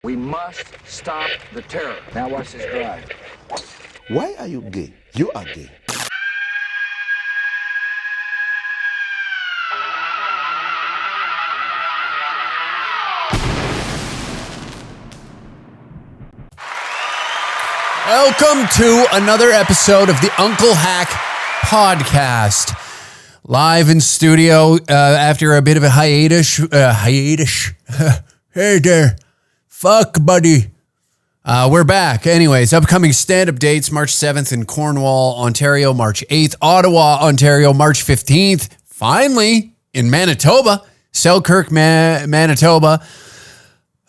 We must stop the terror. Now watch this drive. Why are you gay? You are gay. Welcome to another episode of the Uncle Hack Podcast. Live in studio after a bit of a hiatus. Hey there. Fuck, buddy. We're back. Anyways, upcoming stand-up dates, March 7th in Cornwall, Ontario, March 8th, Ottawa, Ontario, March 15th. Finally, in Manitoba, Selkirk, Manitoba.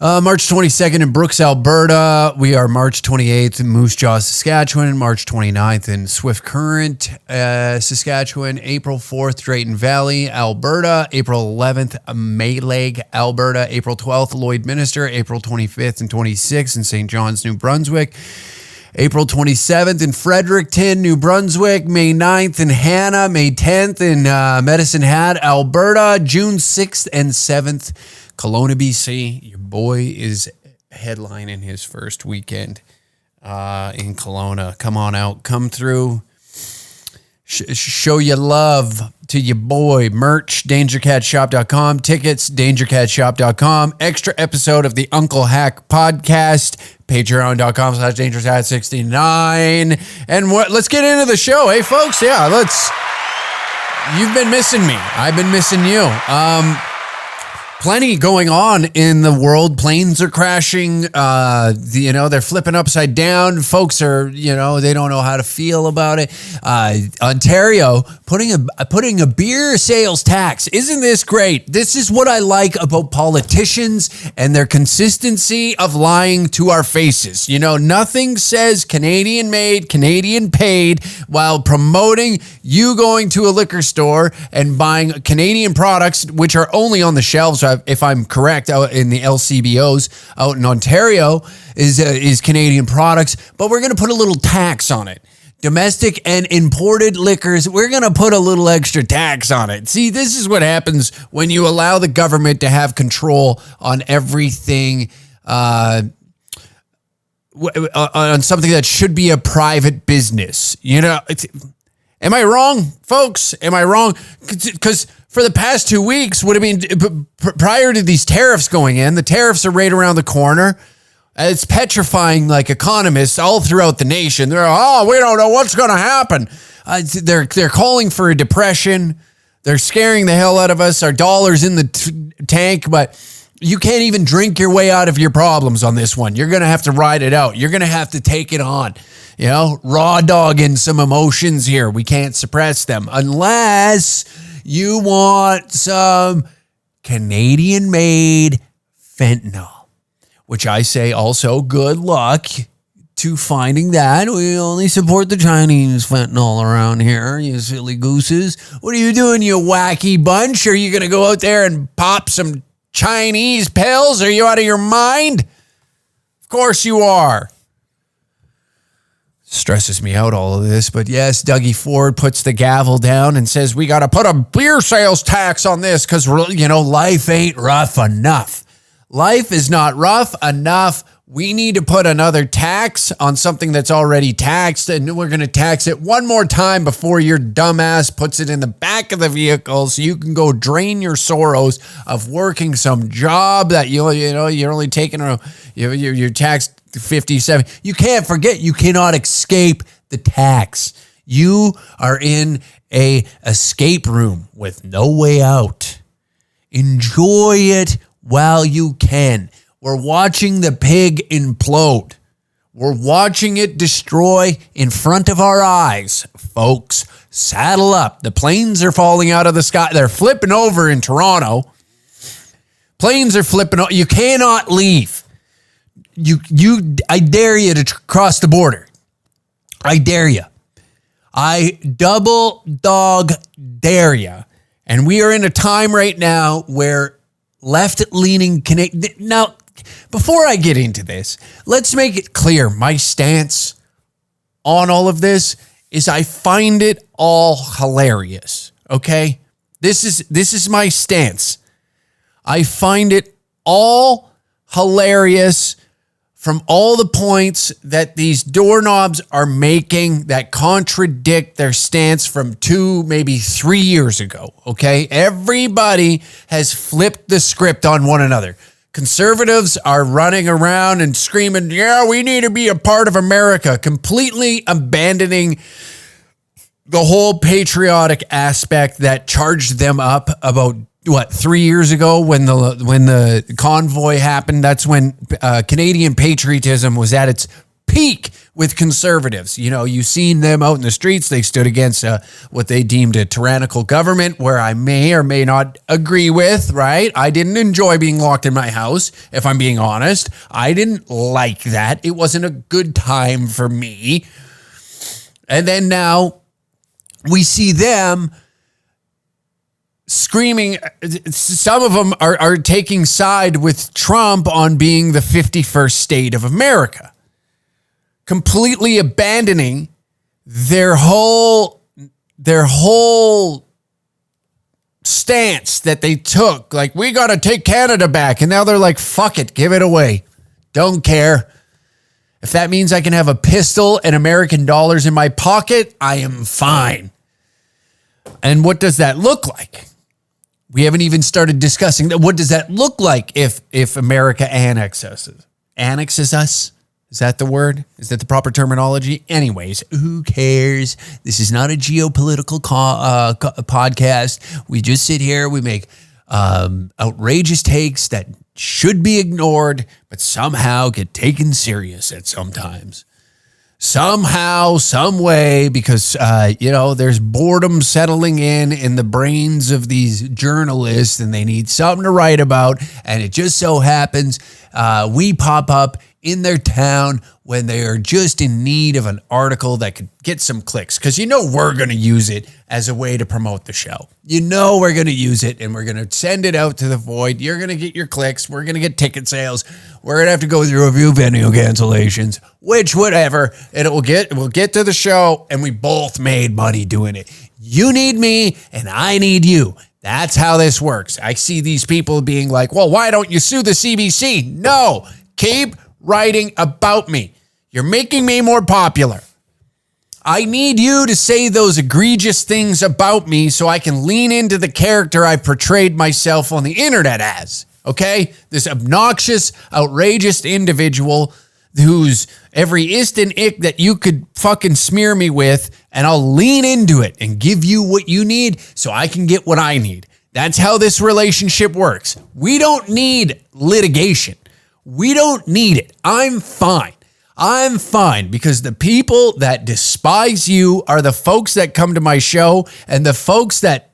March 22nd in Brooks, Alberta. We are March 28th in Moose Jaw, Saskatchewan. March 29th in Swift Current, Saskatchewan. April 4th, Drayton Valley, Alberta. April 11th, Mayleg, Alberta. April 12th, Lloydminster. April 25th and 26th in St. John's, New Brunswick. April 27th in Fredericton, New Brunswick. May 9th in Hanna. May 10th in Medicine Hat, Alberta. June 6th and 7th, Kelowna, BC. Your boy is headlining his first weekend in Kelowna. Come on out. Come through. Show your love to your boy. Merch, dangercatshop.com. Tickets, dangercatshop.com. Extra episode of the Uncle Hack Podcast. Patreon.com/dangeroushat69. And let's get into the show. Hey, folks. Yeah, you've been missing me. I've been missing you. Plenty going on in the world. Planes are crashing. They're flipping upside down. Folks are, they don't know how to feel about it. Ontario putting a beer sales tax. Isn't this great? This is what I like about politicians and their consistency of lying to our faces. Nothing says Canadian made, Canadian paid while promoting you going to a liquor store and buying Canadian products, which are only on the shelves, if I'm correct, out in the LCBOs out in Ontario is Canadian products, but we're going to put a little tax on it. Domestic and imported liquors, we're going to put a little extra tax on it. See, this is what happens when you allow the government to have control on everything, on something that should be a private business. Am I wrong, folks? Am I wrong? Because for the past 2 weeks, prior to these tariffs going in, the tariffs are right around the corner. It's petrifying like economists all throughout the nation. We don't know what's going to happen. They're calling for a depression. They're scaring the hell out of us. Our dollar's in the tank, but you can't even drink your way out of your problems on this one. You're going to have to ride it out. You're going to have to take it on. Raw dogging some emotions here. We can't suppress them unless you want some Canadian-made fentanyl, which I say also good luck to finding that. We only support the Chinese fentanyl around here, you silly gooses. What are you doing, you wacky bunch? Are you going to go out there and pop some Chinese pills? Are you out of your mind? Of course you are. Stresses me out, all of this. But yes, Dougie Ford puts the gavel down and says, we got to put a beer sales tax on this because, life ain't rough enough. Life is not rough enough. We need to put another tax on something that's already taxed, and we're going to tax it one more time before your dumbass puts it in the back of the vehicle so you can go drain your sorrows of working some job that you're only taking you're taxed 57. You can't forget, you cannot escape the tax. You are in a escape room with no way out. Enjoy it while you can. We're watching the pig implode. We're watching it destroy in front of our eyes. Folks, saddle up. The planes are falling out of the sky. They're flipping over in Toronto. Planes are flipping over. You cannot leave. I dare you to cross the border. I dare you. I double dog dare you. And we are in a time right now where left-leaning Canadian... Now, before I get into this, let's make it clear. My stance on all of this is I find it all hilarious. Okay? This is my stance. I find it all hilarious from all the points that these doorknobs are making that contradict their stance from 2, maybe 3 years ago, okay? Everybody has flipped the script on one another. Conservatives are running around and screaming, yeah, we need to be a part of America, completely abandoning the whole patriotic aspect that charged them up about 3 years ago when the convoy happened. That's when Canadian patriotism was at its peak with conservatives. You know, you've seen them out in the streets. They stood against what they deemed a tyrannical government, where I may or may not agree with, right? I didn't enjoy being locked in my house, if I'm being honest. I didn't like that. It wasn't a good time for me. And then now we see them screaming. Some of them are taking side with Trump on being the 51st state of America, completely abandoning their whole stance that they took. Like, we got to take Canada back. And now they're like, fuck it, give it away. Don't care. If that means I can have a pistol and American dollars in my pocket, I am fine. And what does that look like? We haven't even started discussing that. What does that look like if America annexes us? Is that the word? Is that the proper terminology? Anyways, who cares? This is not a geopolitical podcast. We just sit here. We make outrageous takes that should be ignored, but somehow get taken serious at sometimes. Somehow, some way, because, there's boredom settling in the brains of these journalists, and they need something to write about. And it just so happens we pop up in their town when they are just in need of an article that could get some clicks. Because we're going to use it as a way to promote the show. We're going to use it, and we're going to send it out to the void. You're going to get your clicks. We're going to get ticket sales. We're going to have to go through a few venue cancellations, which whatever. We'll get to the show, and we both made money doing it. You need me, and I need you. That's how this works. I see these people being like, well, why don't you sue the CBC? No, keep writing about me. You're making me more popular. I need you to say those egregious things about me so I can lean into the character I portrayed myself on the internet as. Okay? This obnoxious, outrageous individual who's every ist and ick that you could fucking smear me with, and I'll lean into it and give you what you need so I can get what I need. That's how this relationship works. We don't need litigation. We don't need it. I'm fine. I'm fine, because the people that despise you are the folks that come to my show, and the folks that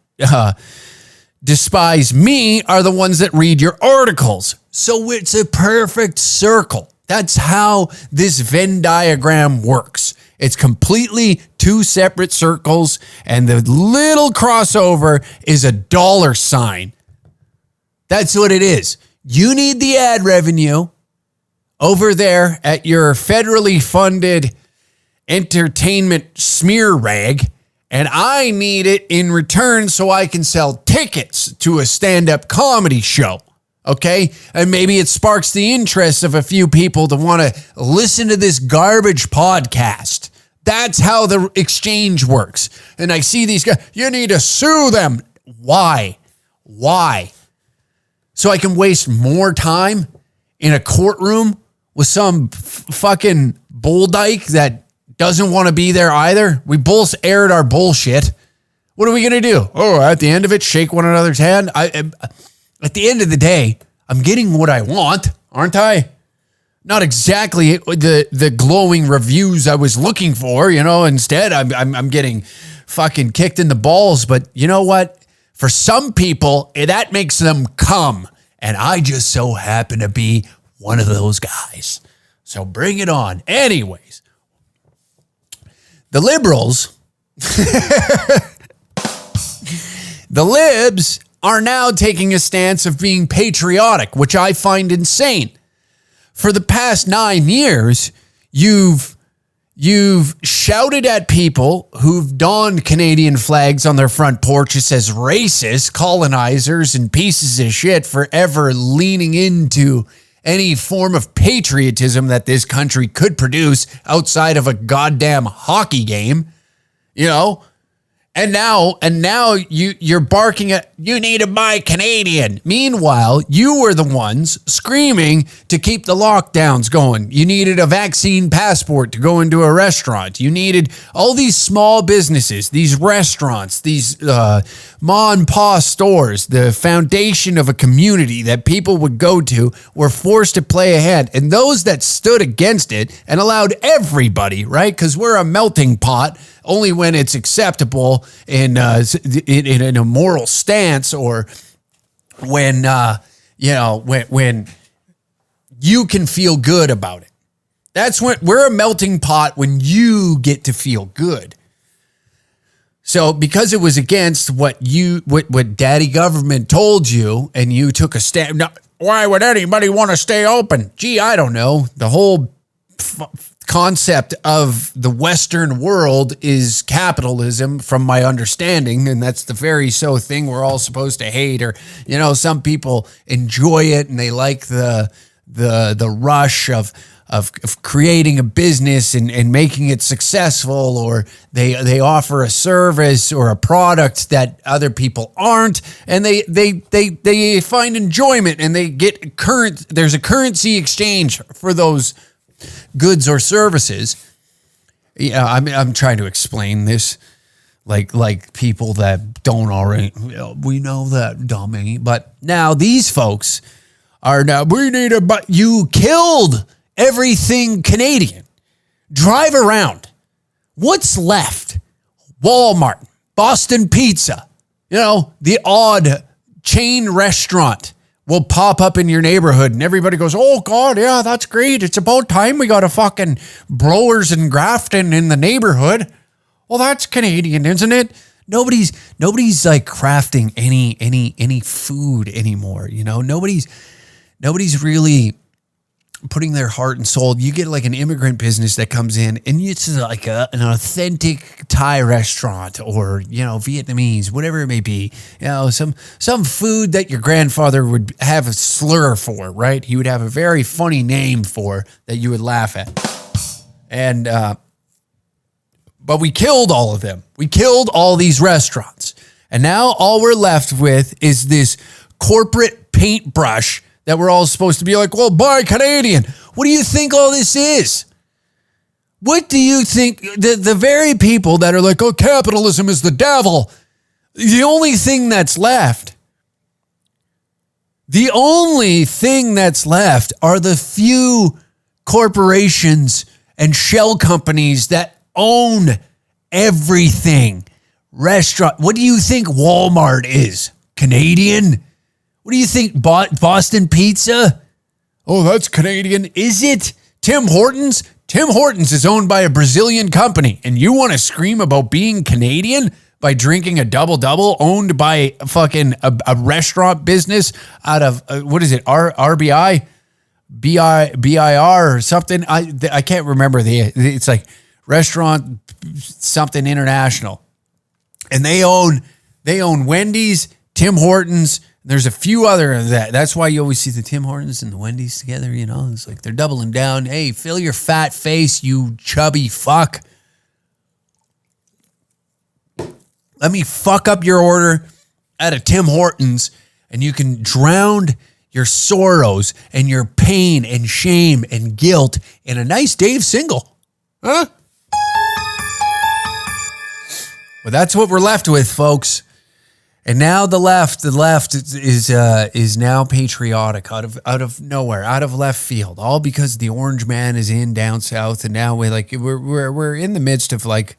despise me are the ones that read your articles. So it's a perfect circle. That's how this Venn diagram works. It's completely two separate circles, and the little crossover is a dollar sign. That's what it is. You need the ad revenue over there at your federally funded entertainment smear rag, and I need it in return so I can sell tickets to a stand-up comedy show, okay? And maybe it sparks the interest of a few people to want to listen to this garbage podcast. That's how the exchange works. And I see these guys, you need to sue them. Why? So I can waste more time in a courtroom with some fucking bull dyke that doesn't want to be there either? We both aired our bullshit. What are we going to do? Oh, at the end of it, shake one another's hand? At the end of the day, I'm getting what I want, aren't I? Not exactly the glowing reviews I was looking for, Instead, I'm getting fucking kicked in the balls. But you know what? For some people, that makes them come. And I just so happen to be one of those guys. So bring it on. Anyways, the liberals, the libs are now taking a stance of being patriotic, which I find insane. For the past 9 years, you've shouted at people who've donned Canadian flags on their front porches as racist, colonizers, and pieces of shit, forever leaning into any form of patriotism that this country could produce outside of a goddamn hockey game, you know. And now you're barking at, you need to buy Canadian. Meanwhile, you were the ones screaming to keep the lockdowns going. You needed a vaccine passport to go into a restaurant. You needed all these small businesses, these restaurants, these ma and pa stores, the foundation of a community that people would go to, were forced to play ahead. And those that stood against it and allowed everybody, right? Because we're a melting pot, only when it's acceptable in a moral stance, or when when you can feel good about it. That's when we're a melting pot, when you get to feel good. So because it was against what daddy government told you, and you took a stand. Now, why would anybody want to stay open? Gee, I don't know. The whole concept of the Western world is capitalism, from my understanding, and that's the very thing we're all supposed to hate. Or, you know, some people enjoy it and they like the rush of creating a business and making it successful, or they offer a service or a product that other people aren't, and they find enjoyment, and they get there's a currency exchange for those goods or services. Yeah, I'm trying to explain this like people that don't already, we know that, dummy. But now these folks are now, but you killed everything Canadian. Drive around. What's left? Walmart, Boston Pizza, the odd chain restaurant will pop up in your neighborhood, and everybody goes, oh God, yeah, that's great. It's about time we got a fucking Brewers and Grafton in the neighborhood. Well, that's Canadian, isn't it? Nobody's like crafting any food anymore. Nobody's really putting their heart and soul. You get like an immigrant business that comes in, and it's like an authentic Thai restaurant, or Vietnamese, whatever it may be. Some food that your grandfather would have a slur for, right? He would have a very funny name for that you would laugh at. And but we killed all of them. We killed all these restaurants, and now all we're left with is this corporate paintbrush that we're all supposed to be like, well, buy Canadian. What do you think all this is? What do you think? The very people that are like, oh, capitalism is the devil. The only thing that's left are the few corporations and shell companies that own everything. Restaurant. What do you think Walmart is? Canadian? What do you think, Boston Pizza? Oh, that's Canadian. Is it? Tim Hortons? Tim Hortons is owned by a Brazilian company, and you want to scream about being Canadian by drinking a double-double owned by a restaurant business out of, what is it, RBI? BIR or something? I can't remember. It's like Restaurant something International. And they own Wendy's, Tim Hortons. There's a few other of that. That's why you always see the Tim Hortons and the Wendy's together, It's like they're doubling down. Hey, fill your fat face, you chubby fuck. Let me fuck up your order at a Tim Hortons, and you can drown your sorrows and your pain and shame and guilt in a nice Dave single. Huh? Well, that's what we're left with, folks. And now the left is now patriotic out of nowhere, out of left field, all because the orange man is in down south, and now we're in the midst of what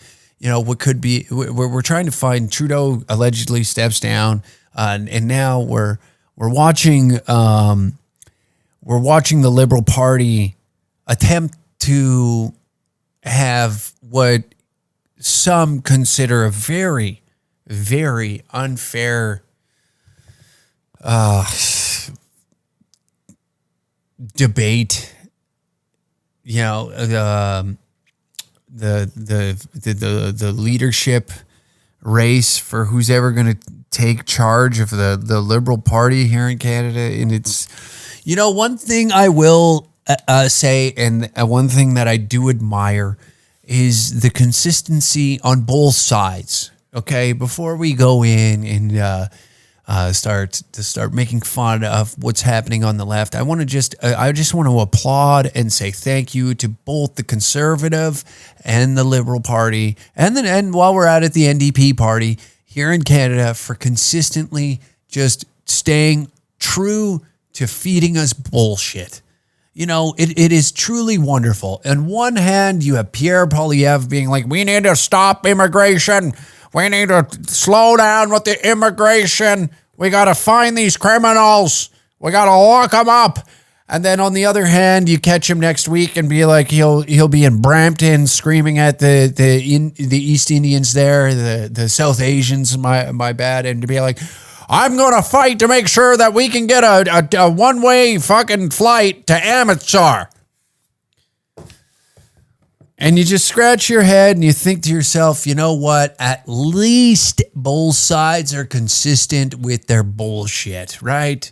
could be. We're trying to find Trudeau allegedly steps down, and now we're watching the Liberal Party attempt to have what some consider a very, very unfair debate. The leadership race for who's ever going to take charge of the Liberal Party here in Canada, and it's You know, one thing I will say, and one thing that I do admire, is the consistency on both sides. Okay, before we go in and start making fun of what's happening on the left, I just want to applaud and say thank you to both the Conservative and the Liberal Party, and while we're at it, the NDP Party here in Canada, for consistently just staying true to feeding us bullshit. You know, it is truly wonderful. On one hand, you have Pierre Poilievre being like, we need to stop immigration. We need to slow down with the immigration. We got to find these criminals. We got to lock them up. And then on the other hand, you catch him next week and be like, he'll be in Brampton screaming at the East Indians there, the South Asians, my bad, and to be like, I'm going to fight to make sure that we can get a one-way fucking flight to Amritsar. And you just scratch your head and you think to yourself, you know what? At least both sides are consistent with their bullshit, right?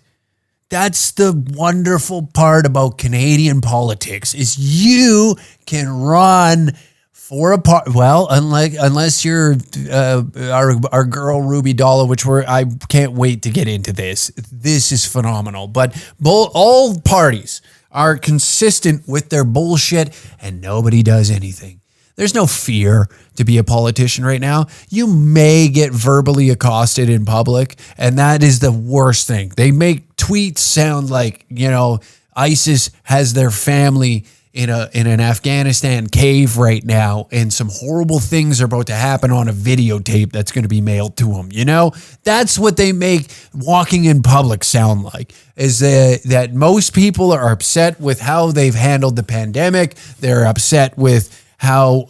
That's the wonderful part about Canadian politics, is you can run for a part. Well, unless you're our girl Ruby Dhalla, which I can't wait to get into this. This is phenomenal. But all parties are consistent with their bullshit, and nobody does anything. There's no fear to be a politician right now. You may get verbally accosted in public, and that is the worst thing. They make tweets sound like, you know, ISIS has their family in an Afghanistan cave right now, and some horrible things are about to happen on a videotape that's going to be mailed to them. You know, that's what they make walking in public sound like, is that most people are upset with how they've handled the pandemic. They're upset with how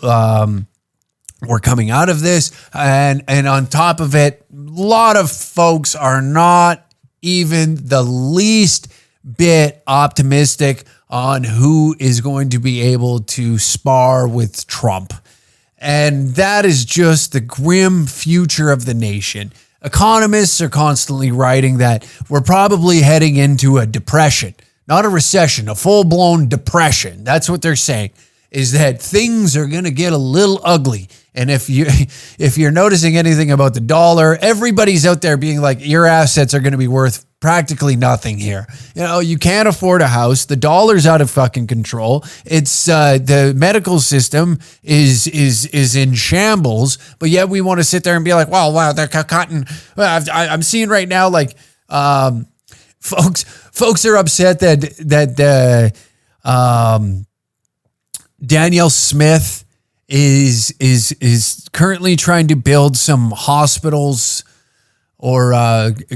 we're coming out of this. And on top of it, a lot of folks are not even the least bit optimistic on who is going to be able to spar with Trump. And that is just the grim future of the nation. Economists are constantly writing that we're probably heading into a depression, not a recession, a full-blown depression. That's what they're saying, is that things are going to get a little ugly. And if you're noticing anything about the dollar, everybody's out there being like, your assets are going to be worth practically nothing here. You know, you can't afford a house. The dollar's out of fucking control. It's the medical system is in shambles, but yet we want to sit there and be like, wow, they're cutting. I'm seeing right now, like, folks are upset that Danielle Smith is currently trying to build some hospitals or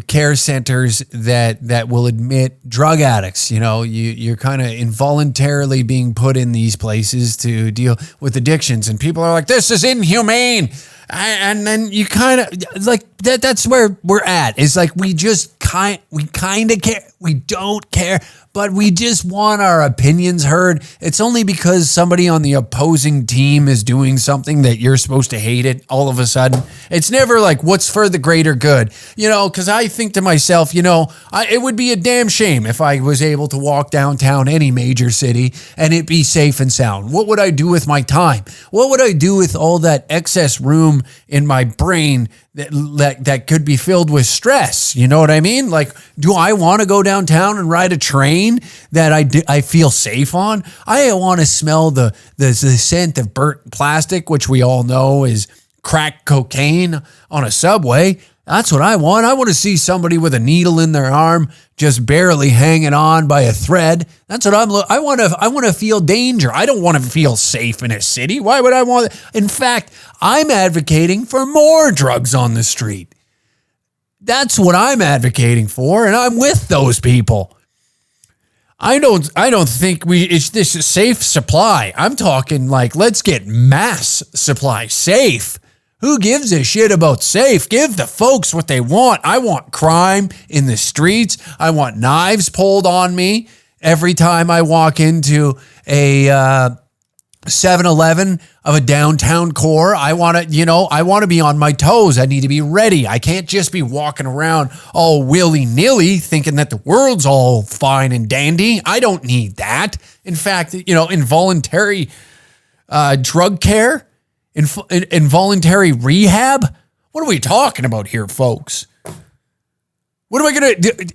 care centers that will admit drug addicts. You know, you're kind of involuntarily being put in these places to deal with addictions, and people are like, this is inhumane. And then you kind of like that's where we're at. It's like we kind of care. We don't care, but we just want our opinions heard. It's only because somebody on the opposing team is doing something that you're supposed to hate it all of a sudden. It's never like, what's for the greater good? You know, because I think to myself, you know, it would be a damn shame if I was able to walk downtown any major city and it be safe and sound. What would I do with my time? What would I do with all that excess room in my brain that could be filled with stress? You know what I mean? Like, do I want to go downtown and ride a train that I feel safe on? I want to smell the scent of burnt plastic, which we all know is crack cocaine on a subway. That's what I want. I want to see somebody with a needle in their arm, just barely hanging on by a thread. That's what I want to feel danger. I don't want to feel safe in a city. Why would I want? In fact, I'm advocating for more drugs on the street. That's what I'm advocating for, and I'm with those people. I don't think it's this safe supply. I'm talking like, let's get mass supply safe. Who gives a shit about safe? Give the folks what they want. I want crime in the streets. I want knives pulled on me every time I walk into a 7-Eleven of a downtown core. I want to be on my toes. I need to be ready. I can't just be walking around all willy-nilly thinking that the world's all fine and dandy. I don't need that. In fact, involuntary drug care, involuntary rehab. What are we talking about here, folks? What am I going to do?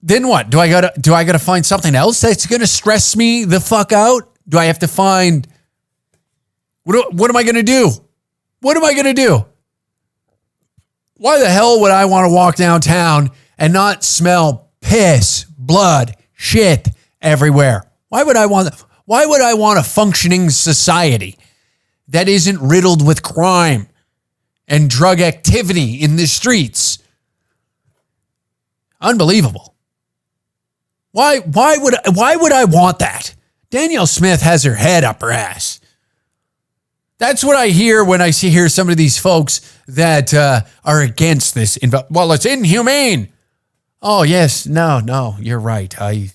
Then what? Do I gotta find something else that's going to stress me the fuck out? Do I have to find, what am I going to do? What am I going to do? Why the hell would I want to walk downtown and not smell piss, blood, shit everywhere? Why would I want a functioning society that isn't riddled with crime and drug activity in the streets? Unbelievable. Why would I want that? Danielle Smith has her head up her ass. That's what I hear when I hear some of these folks that are against this. Well, it's inhumane. Oh, yes. No, you're right. I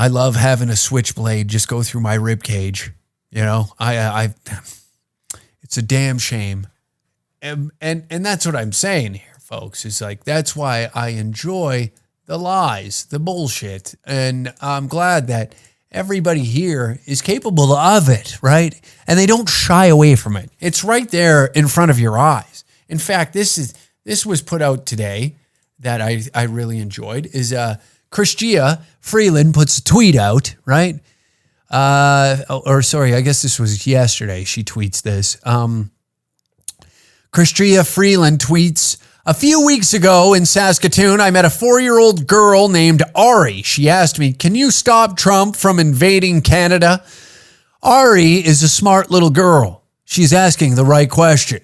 love having a switchblade just go through my rib cage. It's a damn shame. And that's what I'm saying here, folks. Is like, that's why I enjoy the lies, the bullshit. And I'm glad that everybody here is capable of it, right? And they don't shy away from it. It's right there in front of your eyes. In fact, this was put out today that I really enjoyed is Christia Freeland puts a tweet out, right? I guess this was yesterday. She tweets this. Christia Freeland tweets, "A few weeks ago in Saskatoon, I met a 4-year-old girl named Ari. She asked me, 'Can you stop Trump from invading Canada?' Ari is a smart little girl. She's asking the right question.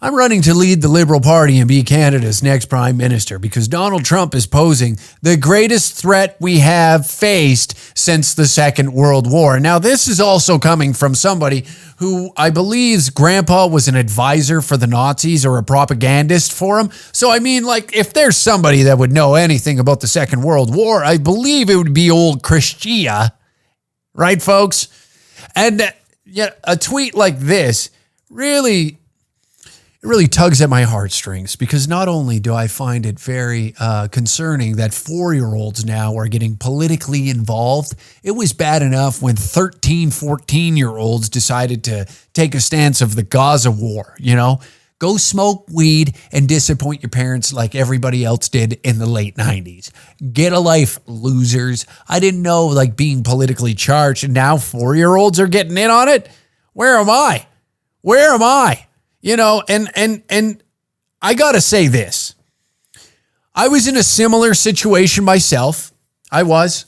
I'm running to lead the Liberal Party and be Canada's next Prime Minister because Donald Trump is posing the greatest threat we have faced since the Second World War." Now, this is also coming from somebody who I believe's grandpa was an advisor for the Nazis or a propagandist for them. So, I mean, like, if there's somebody that would know anything about the Second World War, I believe it would be old Christia. Right, folks? And yet a tweet like this really tugs at my heartstrings because not only do I find it very concerning that 4-year-olds now are getting politically involved, it was bad enough when 13, 14-year-olds decided to take a stance of the Gaza war, Go smoke weed and disappoint your parents like everybody else did in the late 90s. Get a life, losers. I didn't know, like, being politically charged, and now 4-year-olds are getting in on it? Where am I? And I got to say this. I was in a similar situation myself. I was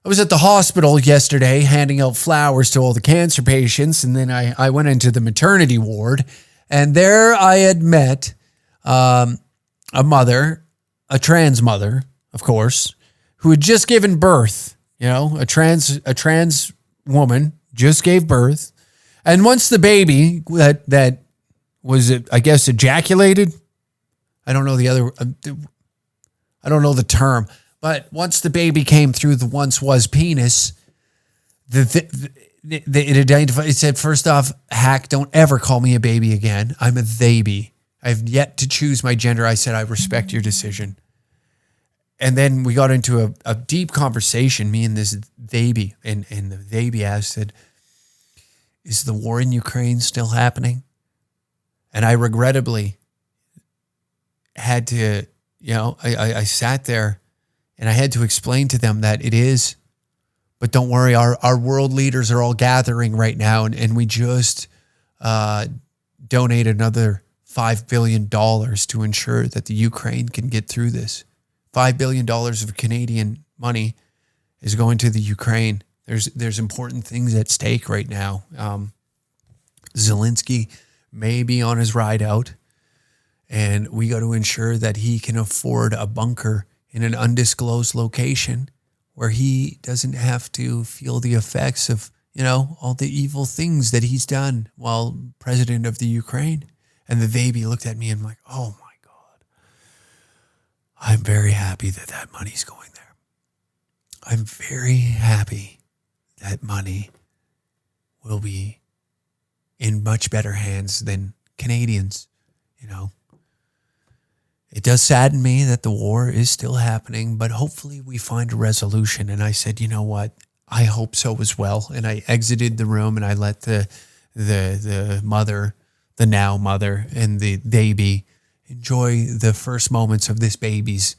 at the hospital yesterday handing out flowers to all the cancer patients. And then I went into the maternity ward. And there I had met a mother, a trans mother, of course, who had just given birth. A trans woman just gave birth. And once the baby that was it, I guess, ejaculated? I don't know I don't know the term. But once the baby came through the once was penis, it said, first off, hack, don't ever call me a baby again. I'm a baby. I've yet to choose my gender. I said, I respect your decision. And then we got into a deep conversation, me and this baby. And the baby asked, is the war in Ukraine still happening? And I regrettably had to, I sat there and I had to explain to them that it is. But don't worry, our world leaders are all gathering right now. And we just donated another $5 billion to ensure that the Ukraine can get through this. $5 billion of Canadian money is going to the Ukraine. There's important things at stake right now. Zelensky may be on his ride out, and we got to ensure that he can afford a bunker in an undisclosed location where he doesn't have to feel the effects of, all the evil things that he's done while president of the Ukraine. And the baby looked at me and I'm like, oh my God, I'm very happy that money's going there. I'm very happy that money will be in much better hands than Canadians, you know. It does sadden me that the war is still happening, but hopefully we find a resolution. And I said, you know what? I hope so as well. And I exited the room and I let the mother, the now mother, and the baby enjoy the first moments of this baby's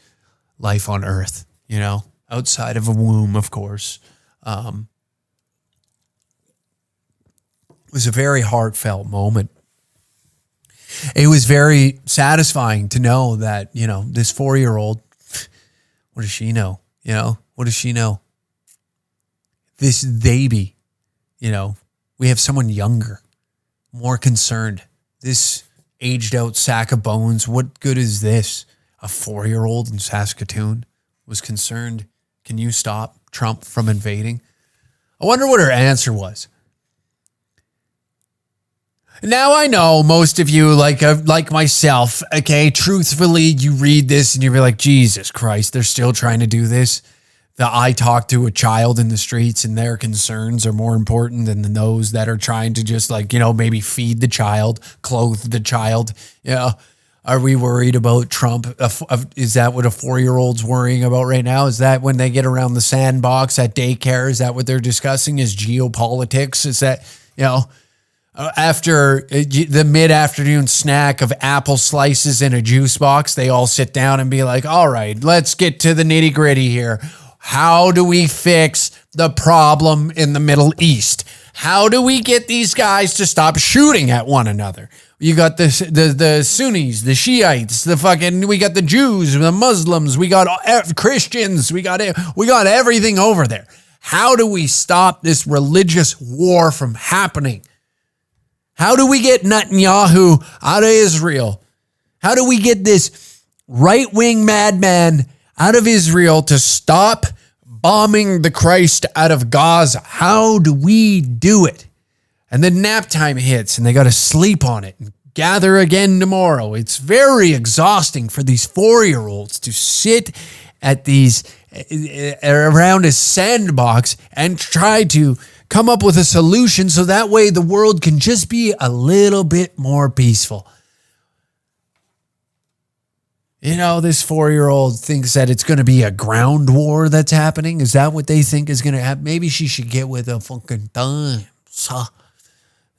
life on earth, you know, outside of a womb, of course. It was a very heartfelt moment. It was very satisfying to know that, you know, this 4-year-old, what does she know? You know, what does she know? This baby, you know, we have someone younger, more concerned. This aged out sack of bones, what good is this? A 4-year-old in Saskatoon was concerned. Can you stop Trump from invading? I wonder what her answer was. Now I know most of you, like myself, okay, truthfully, you read this and you're like, Jesus Christ, they're still trying to do this. I talk to a child in the streets and their concerns are more important than those that are trying to just maybe feed the child, clothe the child. Yeah. Are we worried about Trump? Is that what a 4-year-old's worrying about right now? Is that when they get around the sandbox at daycare? Is that what they're discussing? Is geopolitics? Is that, after the mid-afternoon snack of apple slices in a juice box, they all sit down and be like, all right, let's get to the nitty-gritty here. How do we fix the problem in the Middle East? How do we get these guys to stop shooting at one another? You got the Sunnis, the Shiites, we got the Jews, the Muslims, we got Christians, we got everything over there. How do we stop this religious war from happening? How do we get Netanyahu out of Israel? How do we get this right-wing madman out of Israel to stop bombing the Christ out of Gaza? How do we do it? And then nap time hits and they got to sleep on it and gather again tomorrow. It's very exhausting for these 4-year-olds to sit at around a sandbox and try to come up with a solution so that way the world can just be a little bit more peaceful. This 4-year-old thinks that it's going to be a ground war that's happening. Is that what they think is going to happen? Maybe she should get with a fucking times.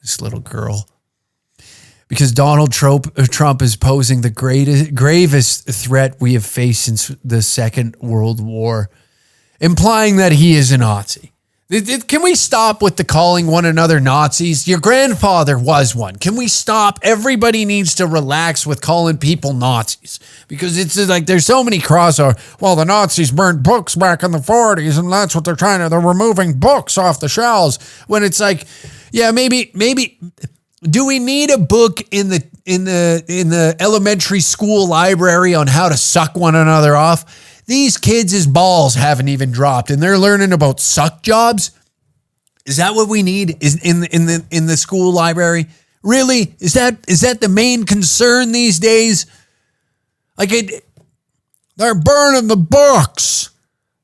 This little girl. Because Donald Trump is posing the gravest threat we have faced since the Second World War, implying that he is a Nazi. Can we stop with the calling one another Nazis? Your grandfather was one. Can we stop? Everybody needs to relax with calling people Nazis because it's like there's so many crossover. Well, the Nazis burned books back in the 40s and that's what they're removing books off the shelves. When it's like, yeah, maybe do we need a book in the elementary school library on how to suck one another off? These kids' balls haven't even dropped, and they're learning about suck jobs. Is that what we need? Is in the school library? Really? Is that the main concern these days? They're burning the books.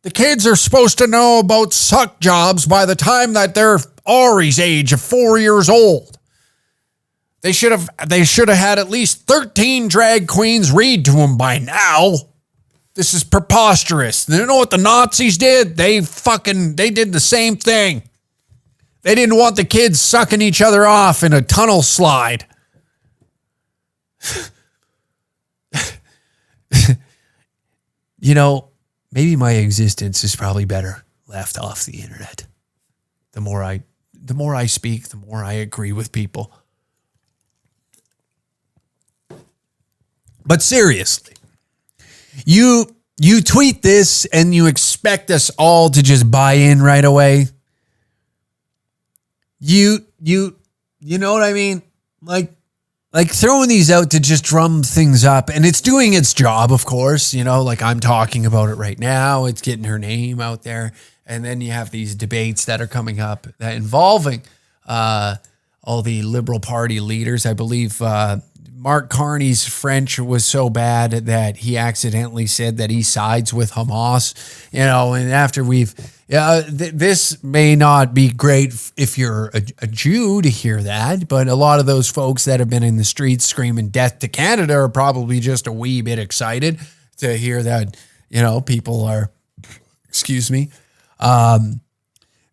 The kids are supposed to know about suck jobs by the time that they're Ari's age of 4 years old. They should have had at least 13 drag queens read to them by now. This is preposterous. You know what the Nazis did? They did the same thing. They didn't want the kids sucking each other off in a tunnel slide. Maybe my existence is probably better left off the internet. The more I speak, the more I agree with people. But seriously, you tweet this and you expect us all to just buy in right away. You know what I mean? Like throwing these out to just drum things up, and it's doing its job, of course. Like I'm talking about it right now. It's getting her name out there. And then you have these debates that are coming up that involving all the Liberal Party leaders. I believe Mark Carney's French was so bad that he accidentally said that he sides with Hamas, and after this may not be great if you're a Jew to hear that, but a lot of those folks that have been in the streets screaming death to Canada are probably just a wee bit excited to hear that, people are,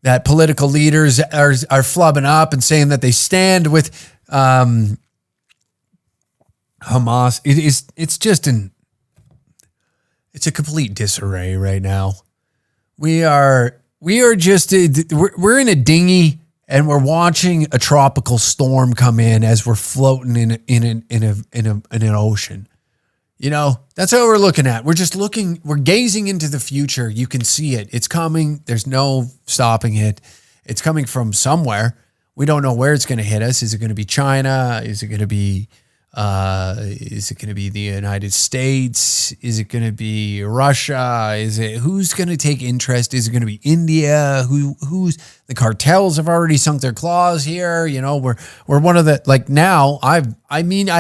that political leaders are flubbing up and saying that they stand with Hamas. It's a complete disarray right now. We are just we're in a dinghy and we're watching a tropical storm come in as we're floating in an ocean. That's what we're looking at. We're gazing into the future. You can see it. It's coming. There's no stopping it. It's coming from somewhere. We don't know where it's going to hit us. Is it going to be China? Is it going to be the United States? Is it going to be Russia? Who's going to take interest? Is it going to be India? Who's the cartels have already sunk their claws here? We're one of the, now I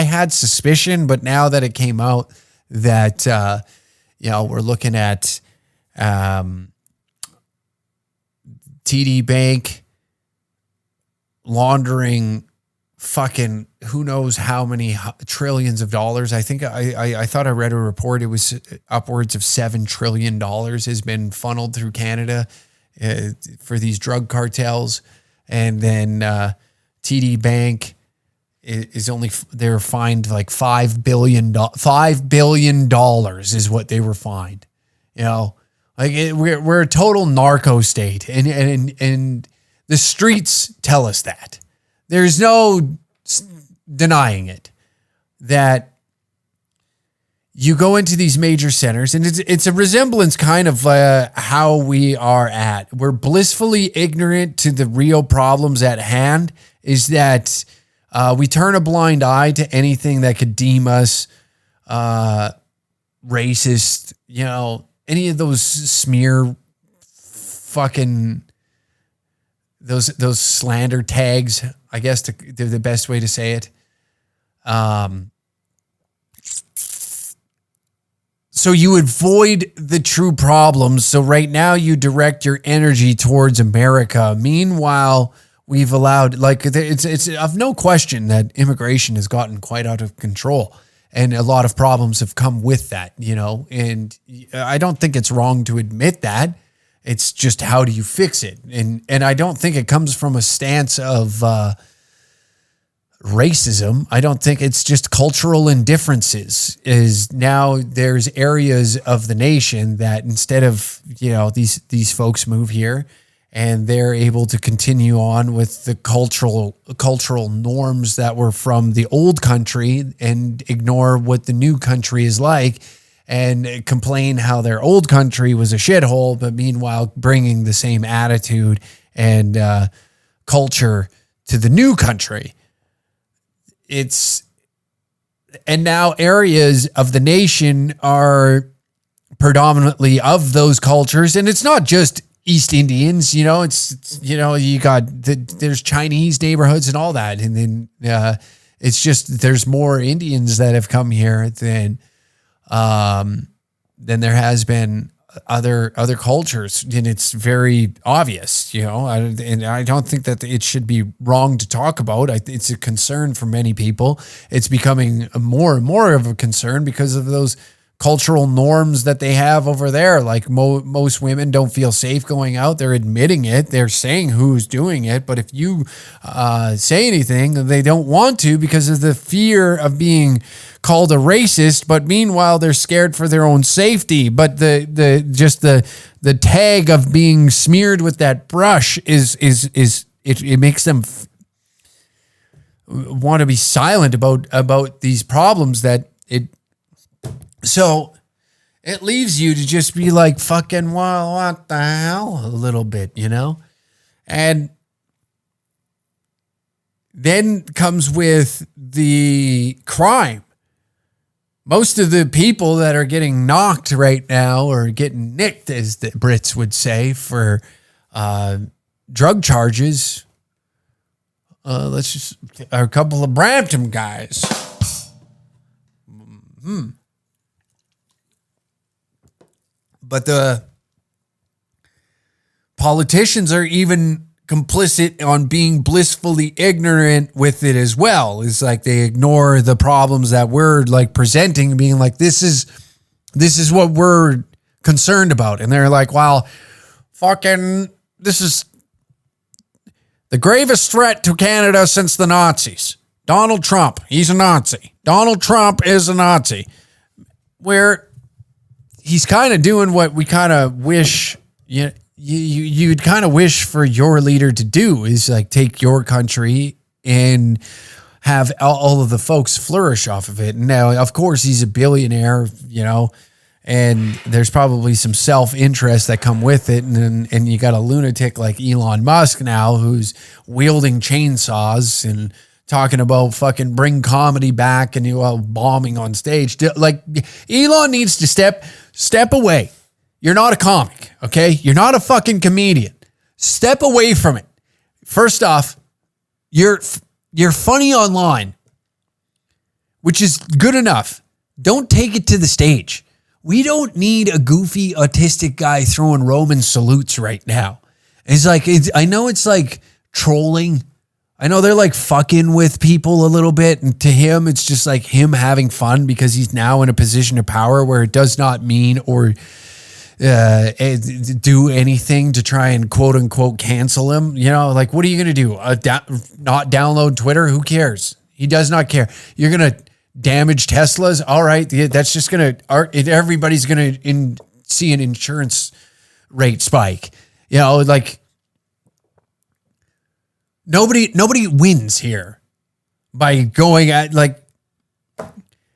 had suspicion, but now that it came out that, we're looking at, TD Bank laundering fucking who knows how many trillions of dollars. I think I thought I read a report. It was upwards of $7 trillion has been funneled through Canada for these drug cartels. And then TD Bank is they're fined like $5 billion is what they were fined. We're a total narco state, and the streets tell us that. There's no denying it, that you go into these major centers, and it's a resemblance kind of how we are at. We're blissfully ignorant to the real problems at hand, is that we turn a blind eye to anything that could deem us racist, any of those smear fucking those slander tags, I guess they're the best way to say it. So you avoid the true problems. So right now you direct your energy towards America. Meanwhile, we've allowed, it's of no question that immigration has gotten quite out of control. And a lot of problems have come with that, and I don't think it's wrong to admit that. It's just, how do you fix it? And I don't think it comes from a stance of racism. I don't think it's just cultural indifferences. Is now there's areas of the nation that instead of, these folks move here and they're able to continue on with the cultural norms that were from the old country and ignore what the new country is like and complain how their old country was a shithole, but meanwhile bringing the same attitude and culture to the new country. And now areas of the nation are predominantly of those cultures, and it's not just East Indians, you got there's Chinese neighborhoods and all that. And then it's just, there's more Indians that have come here than there has been other cultures. And it's very obvious, and I don't think that it should be wrong to talk about. It's a concern for many people. It's becoming more and more of a concern because of those cultural norms that they have over there. Like most women don't feel safe going out. They're admitting it. They're saying who's doing it. But if you say anything, they don't want to because of the fear of being called a racist. But meanwhile, they're scared for their own safety. But the tag of being smeared with that brush it makes them want to be silent about these problems So it leaves you to just be like, fucking, well, what the hell? A little bit, And then comes with the crime. Most of the people that are getting knocked right now or getting nicked, as the Brits would say, for drug charges, are a couple of Brampton guys. But the politicians are even complicit on being blissfully ignorant with it as well. It's like they ignore the problems that we're like presenting, being like, this is what we're concerned about. And they're like, well, fucking, this is the gravest threat to Canada since the Nazis. Donald Trump, he's a Nazi. Donald Trump is a Nazi. Where he's kind of doing what we kind of wish you'd kind of wish for your leader to do, is like take your country and have all of the folks flourish off of it. Now, of course, he's a billionaire, and there's probably some self-interest that come with it. And you got a lunatic like Elon Musk now who's wielding chainsaws and talking about fucking bring comedy back and bombing on stage. Like, Elon needs to step away. You're not a comic, okay? You're not a fucking comedian. Step away from it. First off, you're funny online, which is good enough. Don't take it to the stage. We don't need a goofy autistic guy throwing Roman salutes right now. I know it's like trolling. I know they're like fucking with people a little bit, and to him, it's just like him having fun because he's now in a position of power where it does not mean or do anything to try and quote unquote cancel him. Like, what are you going to do? Not download Twitter? Who cares? He does not care. You're going to damage Teslas? All right. That's just going to, everybody's going to see an insurance rate spike. Like, nobody wins here by going at, like,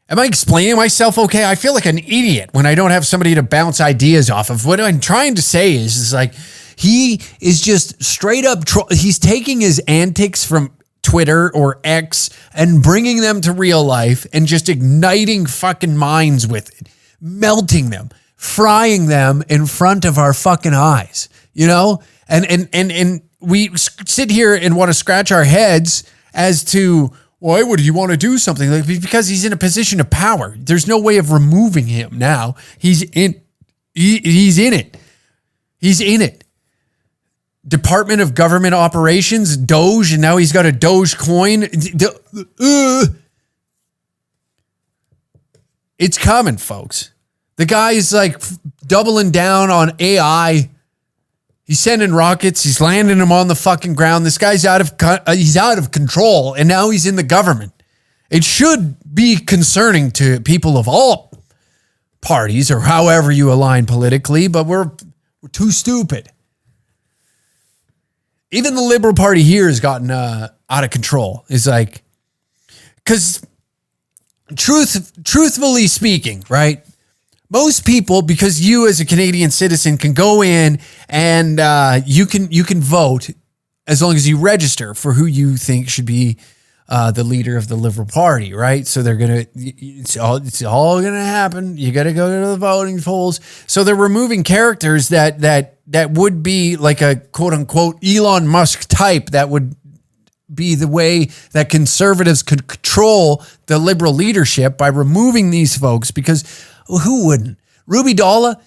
am I explaining myself okay? I feel like an idiot when I don't have somebody to bounce ideas off of. What I'm trying to say is like, he is just straight up, he's taking his antics from Twitter or X and bringing them to real life and just igniting fucking minds with it, melting them, frying them in front of our fucking eyes, and we sit here and want to scratch our heads as to, why would you want to do something? Like, because he's in a position of power. There's no way of removing him now. He's in it. He's in it. Department of Government Operations, Doge, and now he's got a Doge coin. It's coming, folks. The guy is like doubling down on AI. He's sending rockets. He's landing them on the fucking ground. This guy's he's out of control, and now he's in the government. It should be concerning to people of all parties or however you align politically, but we're too stupid. Even the Liberal Party here has gotten out of control. It's like, because truthfully speaking, right? Most people, because you as a Canadian citizen can go in and you can vote as long as you register for who you think should be the leader of the Liberal Party, right? So it's all gonna happen. You got to go to the voting polls. So they're removing characters that would be like a quote unquote Elon Musk type that would be the way that conservatives could control the Liberal leadership by removing these folks, because who wouldn't? Ruby Dhalla,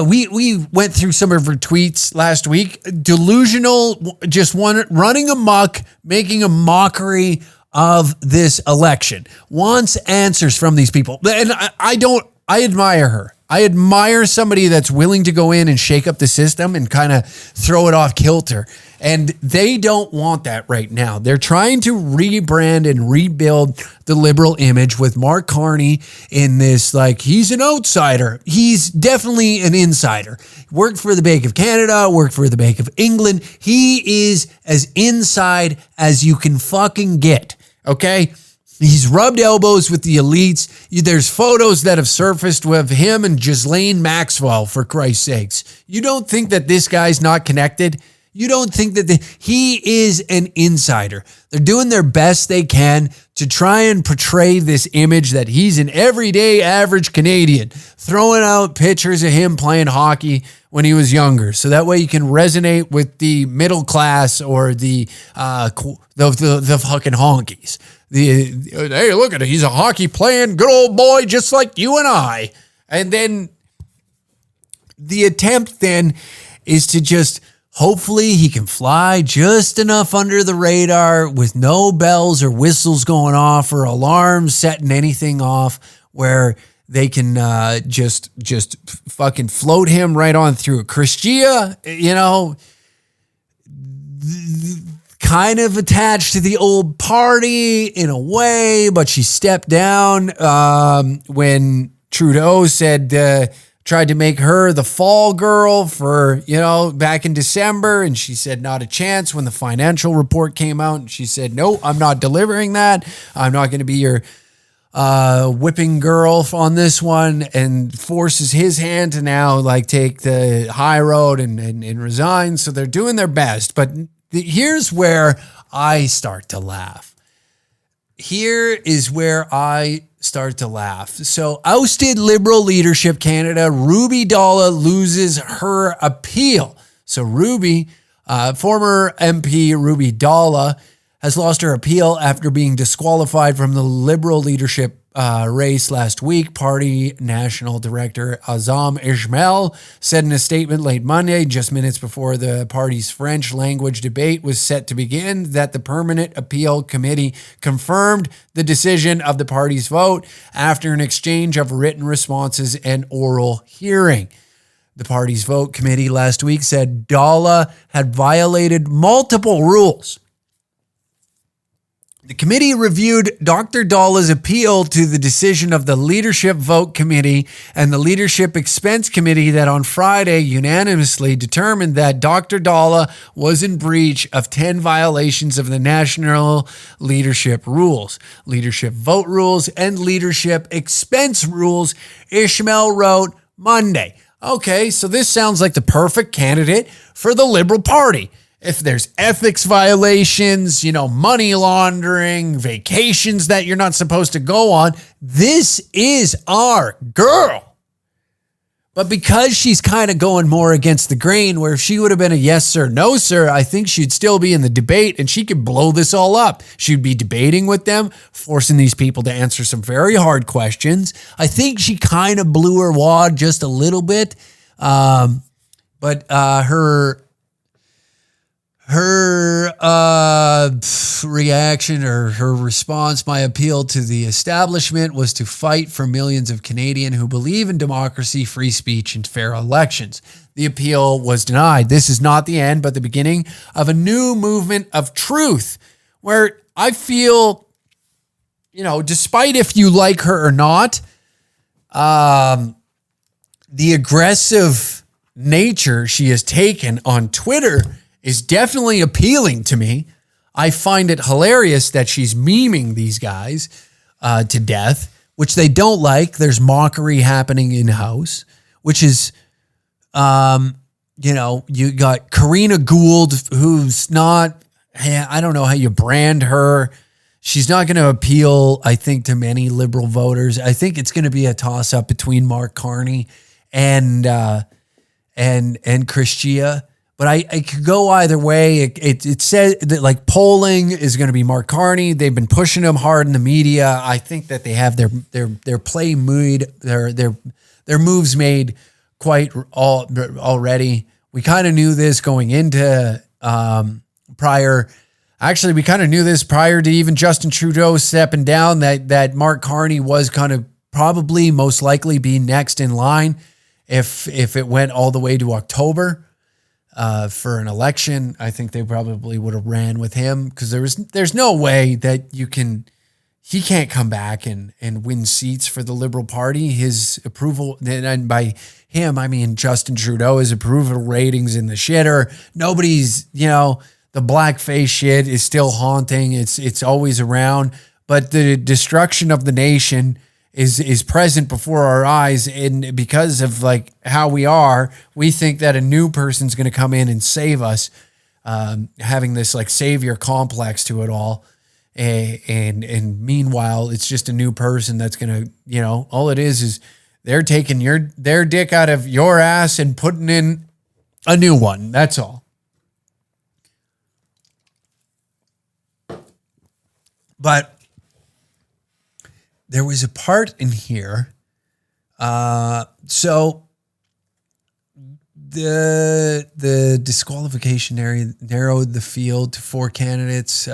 we went through some of her tweets last week. Delusional, just running amok, making a mockery of this election. Wants answers from these people. And I admire her. I admire somebody that's willing to go in and shake up the system and kind of throw it off kilter. And they don't want that right now. They're trying to rebrand and rebuild the Liberal image with Mark Carney in this, like, he's an outsider. He's definitely an insider. Worked for the Bank of Canada, worked for the Bank of England. He is as inside as you can fucking get, okay? He's rubbed elbows with the elites. There's photos that have surfaced with him and Ghislaine Maxwell, for Christ's sakes. You don't think that this guy's not connected? You don't think that he is an insider? They're doing their best they can to try and portray this image that he's an everyday average Canadian, throwing out pictures of him playing hockey when he was younger. So that way you can resonate with the middle class or the fucking honkies. hey, look at it. He's a hockey playing good old boy just like you and I. And then the attempt then is to just hopefully he can fly just enough under the radar with no bells or whistles going off or alarms setting anything off where they can just fucking float him right on through. Christia, kind of attached to the old party in a way, but she stepped down when Trudeau tried to make her the fall girl for, back in December. And she said, not a chance when the financial report came out. And she said, no, I'm not delivering that. I'm not going to be your whipping girl on this one, and forces his hand to now take the high road and resign. So they're doing their best. But here's where I start to laugh. Here is where I start to laugh. So ousted Liberal leadership Canada, Ruby Dhalla loses her appeal. So Ruby, former MP Ruby Dhalla, has lost her appeal after being disqualified from the Liberal leadership race last week. Party National Director Azam Ismail said in a statement late Monday, just minutes before the party's French language debate was set to begin, that the Permanent Appeal Committee confirmed the decision of the party's vote after an exchange of written responses and oral hearing. The party's vote committee last week said Dhalla had violated multiple rules. The committee reviewed Dr. Dhalla's appeal to the decision of the Leadership Vote Committee and the Leadership Expense Committee that on Friday unanimously determined that Dr. Dhalla was in breach of 10 violations of the national leadership rules, leadership vote rules, and leadership expense rules, Ishmael wrote Monday. Okay, so this sounds like the perfect candidate for the Liberal Party. If there's ethics violations, money laundering, vacations that you're not supposed to go on, this is our girl. But because she's kind of going more against the grain, where if she would have been a yes sir, no sir, I think she'd still be in the debate and she could blow this all up. She'd be debating with them, forcing these people to answer some very hard questions. I think she kind of blew her wad just a little bit. But her reaction or her response, my appeal to the establishment was to fight for millions of Canadians who believe in democracy, free speech, and fair elections. The appeal was denied. This is not the end, but the beginning of a new movement of truth where I feel, despite if you like her or not, the aggressive nature she has taken on Twitter is definitely appealing to me. I find it hilarious that she's memeing these guys to death, which they don't like. There's mockery happening in-house, which is, you got Karina Gould, who's not, I don't know how you brand her. She's not going to appeal, I think, to many Liberal voters. I think it's going to be a toss-up between Mark Carney and Christia. But I could go either way. It says that polling is going to be Mark Carney. They've been pushing him hard in the media. I think that they have their play mood, their moves made already. We kind of knew this going into prior. Actually, we kind of knew this prior to even Justin Trudeau stepping down. That Mark Carney was kind of probably most likely be next in line if it went all the way to October. For an election, I think they probably would have ran with him because there's no way that he can't come back and win seats for the Liberal Party. His approval, and by him, I mean Justin Trudeau, his approval ratings in the shitter. Nobody's, the blackface shit is still haunting. It's always around, but the destruction of the nation is present before our eyes, and because of how we think that a new person's going to come in and save us, having this savior complex to it all, and meanwhile it's just a new person that's going to, all it is they're taking their dick out of your ass and putting in a new one. That's all. But there was a part in here. So the disqualification area narrowed the field to 4 candidates.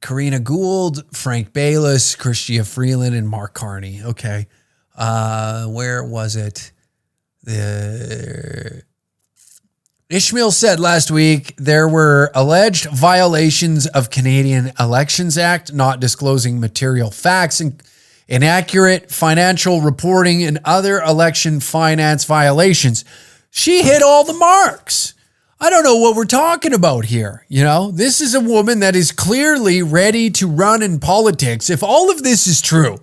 Karina Gould, Frank Bayless, Chrystia Freeland, and Mark Carney. Okay. Where was it? Ishmael said last week there were alleged violations of Canadian Elections Act, not disclosing material facts, and inaccurate financial reporting, and other election finance violations. She hit all the marks. I don't know what we're talking about here. You know, this is a woman that is clearly ready to run in politics. If all of this is true,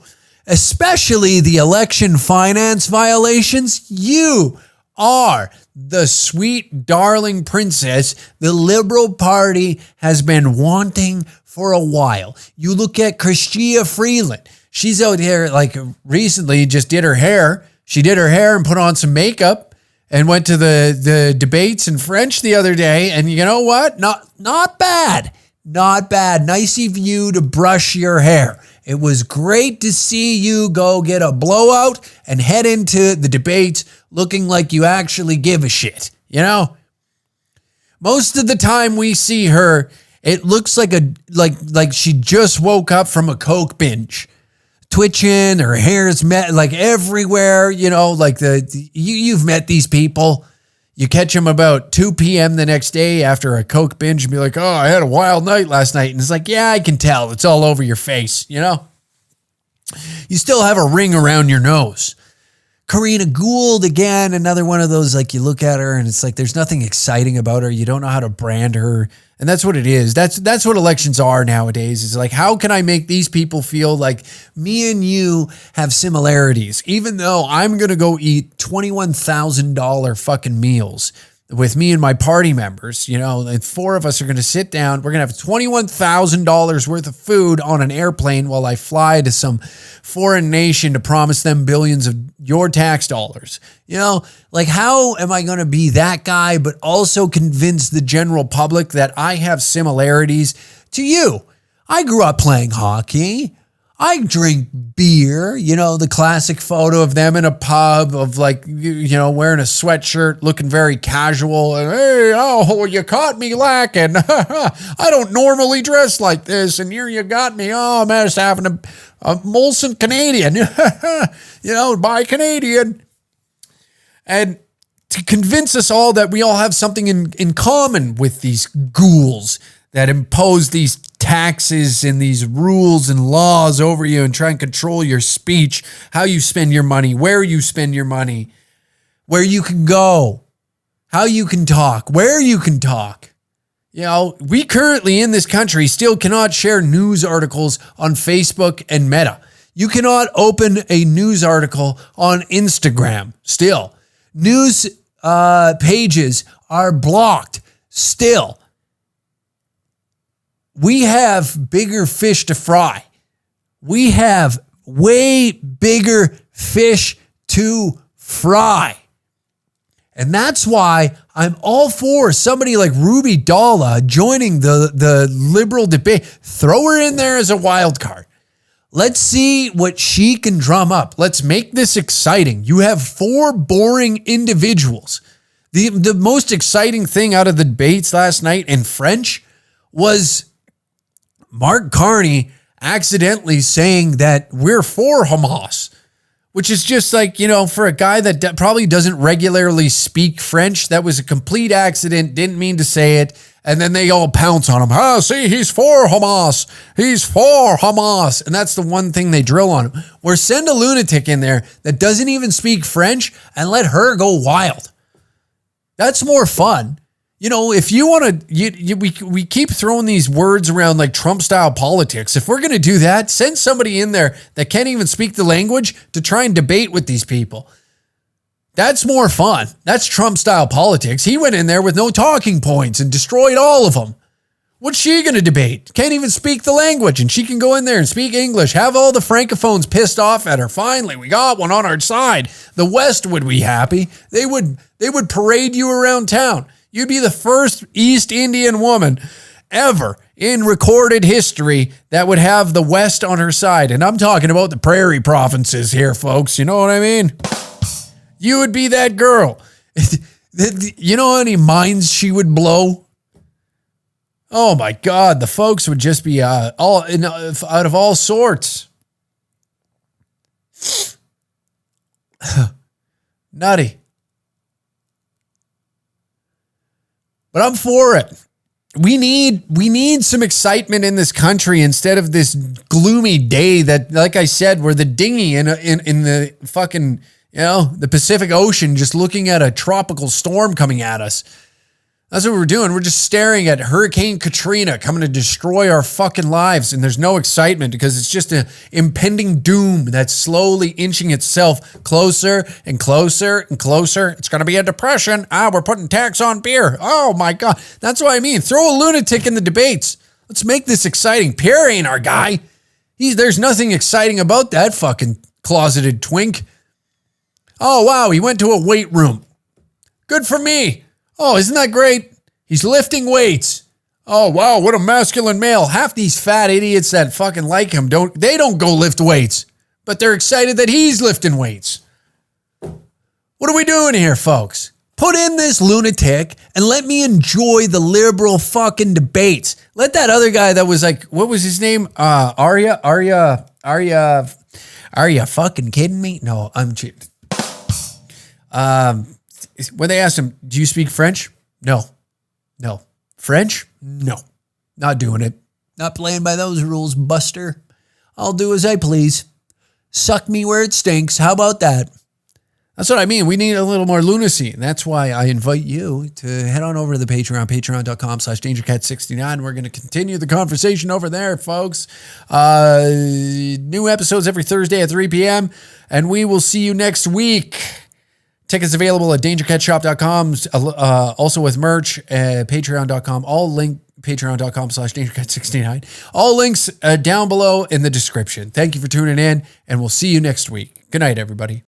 especially the election finance violations, you are the sweet, darling princess the Liberal Party has been wanting for a while. You look at Chrystia Freeland. She's out here, like, recently just did her hair. She did her hair and put on some makeup and went to the debates in French the other day. And you know what? Not bad. Not bad. Nice of you to brush your hair. It was great to see you go get a blowout and head into the debates looking like you actually give a shit. You know? Most of the time we see her, it looks like she just woke up from a Coke binge. Twitching, her hair's met like everywhere, you know, like you've met these people. You catch them about 2 p.m. the next day after a Coke binge and be like, oh, I had a wild night last night. And it's like, yeah, I can tell. It's all over your face, you know? You still have a ring around your nose. Karina Gould, again, another one of those, like, you look at her and it's like there's nothing exciting about her. You don't know how to brand her. And that's what it is. That's what elections are nowadays. It's like, how can I make these people feel like me and you have similarities? Even though I'm going to go eat $21,000 fucking meals with me and my party members, you know, and 4 of us are going to sit down. We're going to have $21,000 worth of food on an airplane while I fly to some foreign nation to promise them billions of your tax dollars. You know, like, how am I going to be that guy, but also convince the general public that I have similarities to you? I grew up playing hockey. I drink beer, you know, the classic photo of them in a pub of, like, you know, wearing a sweatshirt, looking very casual. And, hey, oh, you caught me lacking. I don't normally dress like this. And here you got me. Oh, I'm just having a Molson Canadian, you know, buy Canadian. And to convince us all that we all have something in common with these ghouls that impose these taxes and these rules and laws over you and try and control your speech, how you spend your money, where you spend your money, where you can go, how you can talk, where you can talk. You know, we currently in this country still cannot share news articles on Facebook and Meta. You cannot open a news article on Instagram still. News pages are blocked still. We have bigger fish to fry. We have way bigger fish to fry. And that's why I'm all for somebody like Ruby Dhalla joining the liberal debate. Throw her in there as a wild card. Let's see what she can drum up. Let's make this exciting. You have 4 boring individuals. The most exciting thing out of the debates last night in French was Mark Carney accidentally saying that we're for Hamas, which is just like, you know, for a guy that probably doesn't regularly speak French, that was a complete accident, didn't mean to say it. And then they all pounce on him. Oh, see, he's for Hamas. He's for Hamas. And that's the one thing they drill on him. Or send a lunatic in there that doesn't even speak French and let her go wild. That's more fun. You know, if you want to, we keep throwing these words around like Trump-style politics. If we're going to do that, send somebody in there that can't even speak the language to try and debate with these people. That's more fun. That's Trump-style politics. He went in there with no talking points and destroyed all of them. What's she going to debate? Can't even speak the language, and she can go in there and speak English. Have all the francophones pissed off at her. Finally, we got one on our side. The West would be happy. They would parade you around town. You'd be the first East Indian woman ever in recorded history that would have the West on her side. And I'm talking about the prairie provinces here, folks. You know what I mean? You would be that girl. You know how many minds she would blow? Oh my God, the folks would just be out of all sorts. Nutty. But I'm for it. We need some excitement in this country instead of this gloomy day that, like I said, we're the dinghy in the fucking, the Pacific Ocean, just looking at a tropical storm coming at us. That's what we're doing. We're just staring at Hurricane Katrina coming to destroy our fucking lives. And there's no excitement because it's just an impending doom that's slowly inching itself closer and closer and closer. It's going to be a depression. We're putting tax on beer. Oh my God. That's what I mean. Throw a lunatic in the debates. Let's make this exciting. Pierre ain't our guy. There's nothing exciting about that fucking closeted twink. Oh, wow. He went to a weight room. Good for me. Oh, isn't that great? He's lifting weights. Oh, wow, what a masculine male. Half these fat idiots that fucking like him don't go lift weights, but they're excited that he's lifting weights. What are we doing here, folks? Put in this lunatic and let me enjoy the liberal fucking debates. Let that other guy that was like, what was his name? Arya, are you fucking kidding me? No, I'm cheating. When they asked him, do you speak French? No. French? No. Not doing it. Not playing by those rules, Buster. I'll do as I please. Suck me where it stinks. How about that? That's what I mean. We need a little more lunacy. And that's why I invite you to head on over to the Patreon, patreon.com/DangerCat69. We're going to continue the conversation over there, folks. New episodes every Thursday at 3 p.m. And we will see you next week. Tickets available at dangercatshop.com, also with merch, patreon.com, patreon.com/dangercat69. All links down below in the description. Thank you for tuning in, and we'll see you next week. Good night, everybody.